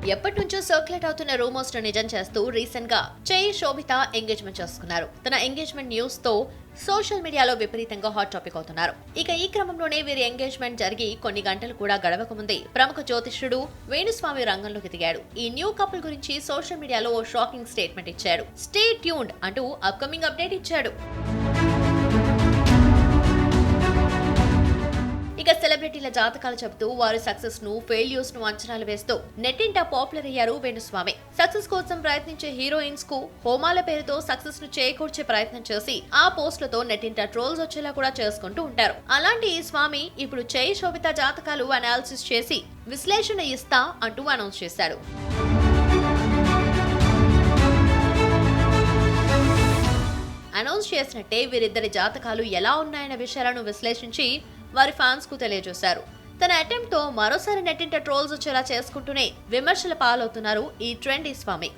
ఎప్పటి నుంచో సర్క్యులేట్ అవుతున్న రూమర్స్ ను నిజం చేస్తూ రీసెంట్ గా చేయి శోభిత ఎంగేజ్మెంట్ చేసుకున్నారు. తన ఎంగేజ్మెంట్ న్యూస్ తో సోషల్ మీడియాలో విపరీతంగా హాట్ టాపిక్ అవుతున్నారు. ఇక ఈ క్రమంలోనే వీరి ఎంగేజ్మెంట్ జరిగి కొన్ని గంటలు కూడా గడవక ముందే ప్రముఖ జ్యోతిష్యుడు వేణుస్వామి రంగంలోకి దిగాడు. ఈ న్యూ కపుల్ గురించి సోషల్ మీడియాలో ఓ షాకింగ్ స్టేట్మెంట్ ఇచ్చాడు. స్టే ట్యూన్డ్ అంటూ అప్కమింగ్ అప్డేట్ ఇచ్చాడు. ఇక సెలబ్రిటీల జాతకాలు చెబుతూ వారి సక్సెస్ ను ఫెయిల్యూర్స్ ను అంచనాలు వేస్తూ నెట్టింట పాపులర్ అయ్యారు వేణుస్వామి. సక్సెస్ కోసం ప్రయత్నించే హీరోయిన్స్ కు హోమాల పేరుతో సక్సెస్ ను చేకూర్చే ప్రయత్నం చేసి ఆ పోస్టులతో నెట్టింట ట్రోల్స్ వచ్చేలా కూడా చేసుకుంటూ ఉంటారు. అలాంటి ఈ స్వామి ఇప్పుడు చేయి శోభిత జాతకాలు అనాలిసిస్ చేసి విశ్లేషణ ఇస్తా అంటూ అనౌన్స్ చేశాడు. అనౌన్స్ చేసినట్టే వీరిద్దరి జాతకాలు ఎలా ఉన్నాయన్న విషయాలను విశ్లేషించి వారి ఫ్యాన్స్ కు తెలియజేశారు. తన అటెంప్ట్ తో మరోసారి నెట్టింట ట్రోల్స్ వచ్చేలా చేసుకుంటూనే విమర్శల పాలవుతున్నారు ఈ ట్రెండీ స్వామి.